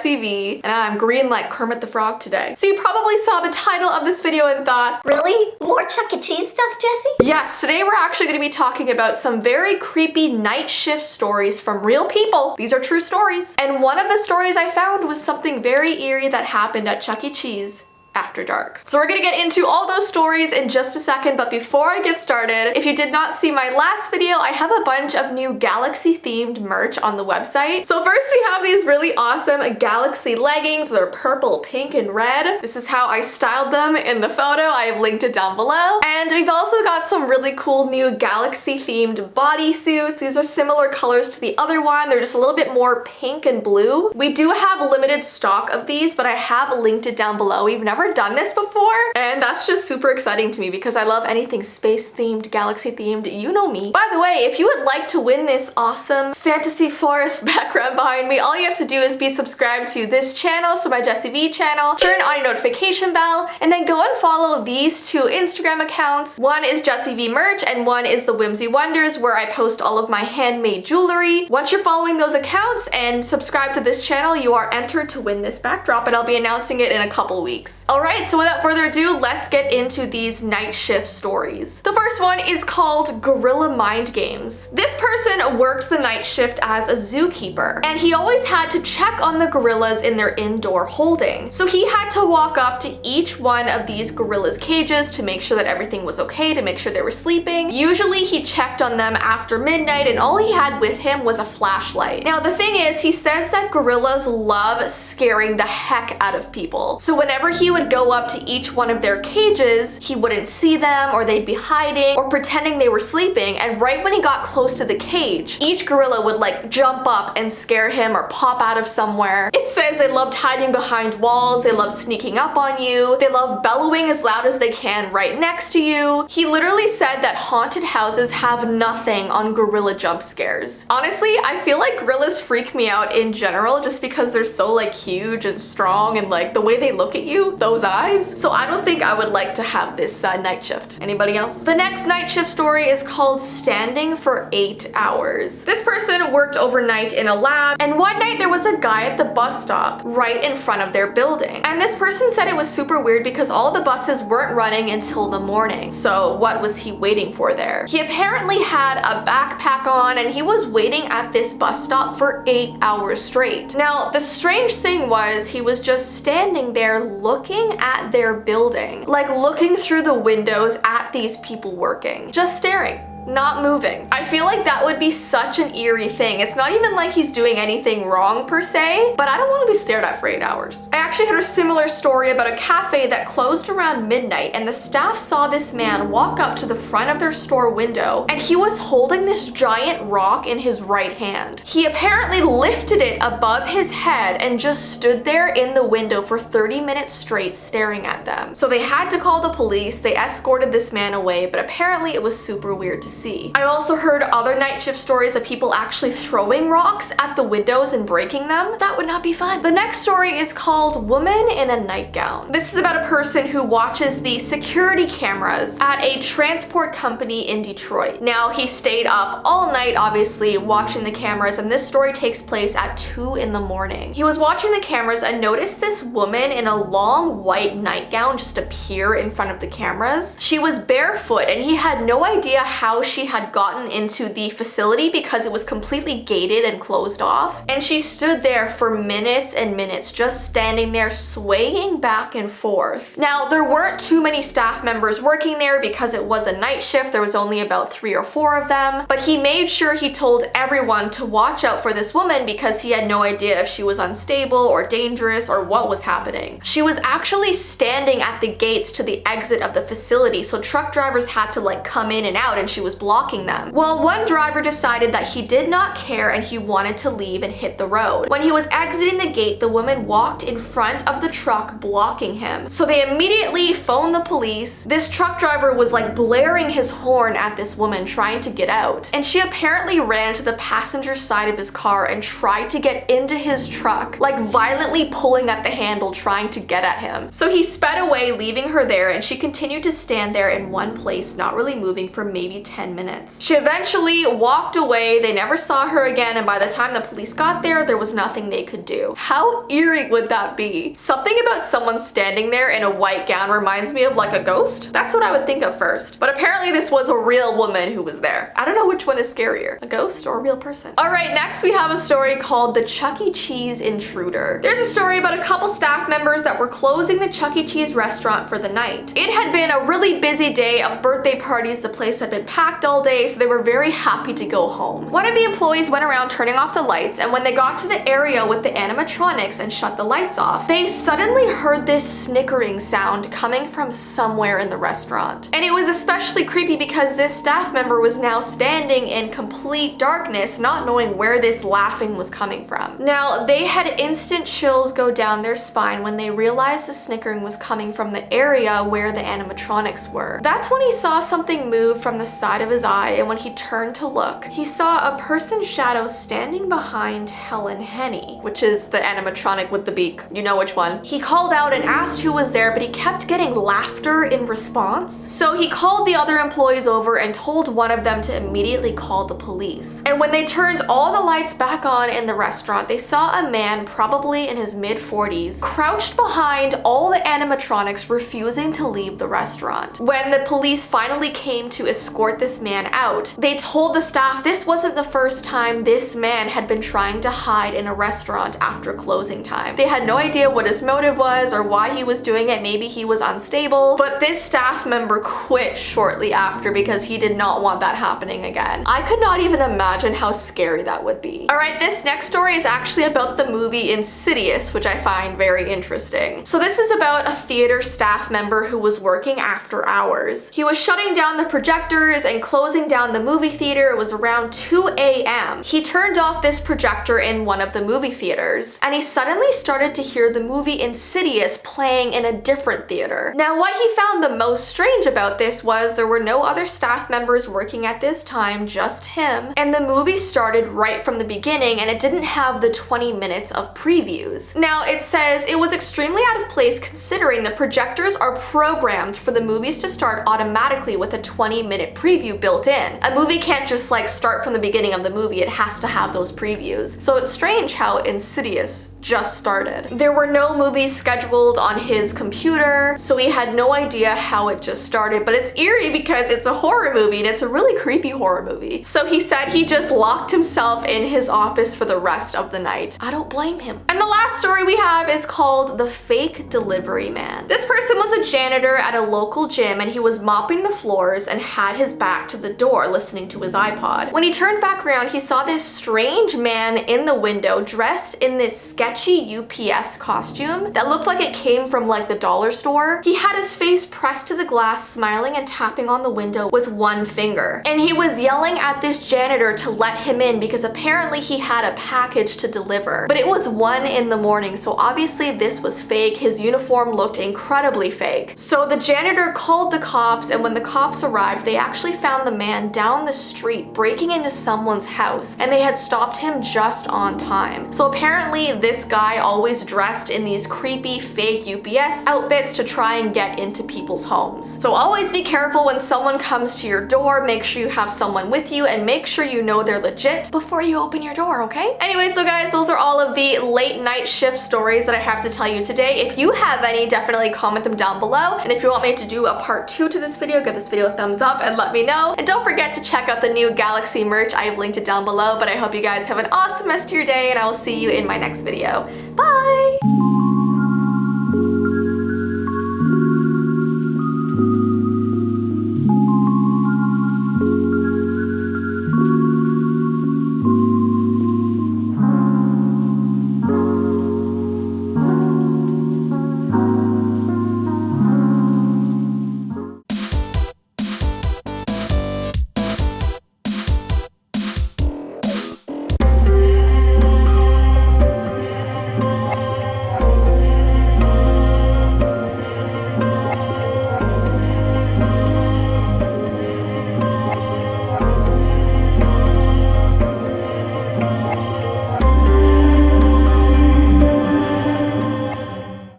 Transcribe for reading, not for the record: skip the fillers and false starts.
Jessii Vee, and I'm green like Kermit the Frog today. So you probably saw the title of this video and thought, really? More Chuck E. Cheese stuff, Jessii? Yes, today we're actually going to be talking about some very creepy night shift stories from real people. These are true stories. And one of the stories I found was something very eerie that happened at Chuck E. Cheese after dark. So we're gonna get into all those stories in just a second, but before I get started, if you did not see my last video, I have a bunch of new galaxy themed merch on the website. So first we have these really awesome galaxy leggings. They're purple, pink, and red. This is how I styled them in the photo. I have linked it down below. And we've also got some really cool new galaxy themed bodysuits. These are similar colors to the other one. They're just a little bit more pink and blue. We do have limited stock of these, but I have linked it down below. We've never done this before, and that's just super exciting to me because I love anything space themed, galaxy themed, you know me. By the way, if you would like to win this awesome fantasy forest background behind me, all you have to do is be subscribed to this channel, so my Jessii Vee channel, turn on your notification bell, and then go and follow these two Instagram accounts. One is Jessii Vee merch and one is the Whimsy Wonders, where I post all of my handmade jewelry. Once you're following those accounts and subscribe to this channel, you are entered to win this backdrop, and I'll be announcing it in a couple weeks. Alright, so without further ado, let's get into these night shift stories. The first one is called Gorilla Mind Games. This person worked the night shift as a zookeeper, and he always had to check on the gorillas in their indoor holding. So he had to walk up to each one of these gorillas' cages to make sure that everything was okay, to make sure they were sleeping. Usually he checked on them after midnight, and all he had with him was a flashlight. Now the thing is, he says that gorillas love scaring the heck out of people. So whenever he would go up to each one of their cages, he wouldn't see them, or they'd be hiding or pretending they were sleeping, and right when he got close to the cage, each gorilla would like jump up and scare him or pop out of somewhere. It says they loved hiding behind walls, they love sneaking up on you, they love bellowing as loud as they can right next to you. He literally said that haunted houses have nothing on gorilla jump scares. Honestly, I feel like gorillas freak me out in general just because they're so like huge and strong, and like the way they look at you, those eyes. So I don't think I would like to have this night shift. Anybody else? The next night shift story is called Standing for 8 Hours. This person worked overnight in a lab, and one night there was a guy at the bus stop right in front of their building. And this person said it was super weird because all the buses weren't running until the morning. So what was he waiting for there? He apparently had a backpack on, and he was waiting at this bus stop for 8 hours straight. Now, the strange thing was he was just standing there looking at their building, like looking through the windows at these people working, just staring, not moving. I feel like that would be such an eerie thing. It's not even like he's doing anything wrong per se, but I don't want to be stared at for 8 hours. I actually heard a similar story about a cafe that closed around midnight, and the staff saw this man walk up to the front of their store window, and he was holding this giant rock in his right hand. He apparently lifted it above his head and just stood there in the window for 30 minutes straight staring at them. So they had to call the police. They escorted this man away, but apparently it was super weird to see. I've also heard other night shift stories of people actually throwing rocks at the windows and breaking them. That would not be fun. The next story is called Woman in a Nightgown. This is about a person who watches the security cameras at a transport company in Detroit. Now, he stayed up all night, obviously, watching the cameras, and this story takes place at 2 in the morning. He was watching the cameras and noticed this woman in a long white nightgown just appear in front of the cameras. She was barefoot, and he had no idea how she had gotten into the facility because it was completely gated and closed off. And she stood there for minutes and minutes, just standing there swaying back and forth. Now, there weren't too many staff members working there because it was a night shift. There was only about 3 or 4 of them, but he made sure he told everyone to watch out for this woman because he had no idea if she was unstable or dangerous or what was happening. She was actually standing at the gates to the exit of the facility, so truck drivers had to like come in and out, and she was blocking them. Well, one driver decided that he did not care and he wanted to leave and hit the road. When he was exiting the gate, the woman walked in front of the truck, blocking him. So they immediately phoned the police. This truck driver was like blaring his horn at this woman trying to get out, and she apparently ran to the passenger side of his car and tried to get into his truck, like violently pulling at the handle trying to get at him. So he sped away, leaving her there, and she continued to stand there in one place, not really moving for maybe 10 10 minutes. She eventually walked away, they never saw her again, and by the time the police got there was nothing they could do. How eerie would that be? Something about someone standing there in a white gown reminds me of like a ghost. That's what I would think of first. But apparently this was a real woman who was there. I don't know which one is scarier, a ghost or a real person. All right, next we have a story called the Chuck E. Cheese Intruder. There's a story about a couple staff members that were closing the Chuck E. Cheese restaurant for the night. It had been a really busy day of birthday parties. The place had been packed all day, so they were very happy to go home. One of the employees went around turning off the lights, and when they got to the area with the animatronics and shut the lights off, they suddenly heard this snickering sound coming from somewhere in the restaurant. And it was especially creepy because this staff member was now standing in complete darkness, not knowing where this laughing was coming from. Now, they had instant chills go down their spine when they realized the snickering was coming from the area where the animatronics were. That's when he saw something move from the side of his eye, and when he turned to look, he saw a person's shadow standing behind Helen Henny, which is the animatronic with the beak. You know which one. He called out and asked who was there, but he kept getting laughter in response. So he called the other employees over and told one of them to immediately call the police. And when they turned all the lights back on in the restaurant, they saw a man, probably in his mid-40s, crouched behind all the animatronics, refusing to leave the restaurant. When the police finally came to escort this man out, they told the staff this wasn't the first time this man had been trying to hide in a restaurant after closing time. They had no idea what his motive was or why he was doing it. Maybe he was unstable, but this staff member quit shortly after because he did not want that happening again. I could not even imagine how scary that would be. All right, this next story is actually about the movie Insidious, which I find very interesting. So this is about a theater staff member who was working after hours. He was shutting down the projectors and closing down the movie theater. It was around 2 a.m. He turned off this projector in one of the movie theaters, and he suddenly started to hear the movie Insidious playing in a different theater. Now, what he found the most strange about this was there were no other staff members working at this time, just him, and the movie started right from the beginning, and it didn't have the 20 minutes of previews. Now, it says it was extremely out of place considering the projectors are programmed for the movies to start automatically with a 20-minute preview built in. A movie can't just like start from the beginning of the movie, it has to have those previews. So it's strange how Insidious just started. There were no movies scheduled on his computer, so he had no idea how it just started, but it's eerie because it's a horror movie and it's a really creepy horror movie. So he said he just locked himself in his office for the rest of the night. I don't blame him. And the last story we have is called The Fake Delivery Man. This person was a janitor at a local gym, and he was mopping the floors and had his back to the door listening to his iPod. When he turned back around, he saw this strange man in the window dressed in this sketchy UPS costume that looked like it came from like the dollar store. He had his face pressed to the glass, smiling and tapping on the window with one finger. And he was yelling at this janitor to let him in because apparently he had a package to deliver. But it was 1 in the morning, so obviously this was fake. His uniform looked incredibly fake. So the janitor called the cops, and when the cops arrived, they actually found the man down the street breaking into someone's house, and they had stopped him just on time. So apparently this guy always dressed in these creepy fake UPS outfits to try and get into people's homes. So always be careful when someone comes to your door. Make sure you have someone with you and make sure you know they're legit before you open your door, okay? Anyway, so guys, those are all of the late night shift stories that I have to tell you today. If you have any, definitely comment them down below. And if you want me to do a part 2 to this video, give this video a thumbs up and let me know. And don't forget to check out the new Galaxy merch. I have linked it down below, but I hope you guys have an awesome rest of your day, and I will see you in my next video. Bye!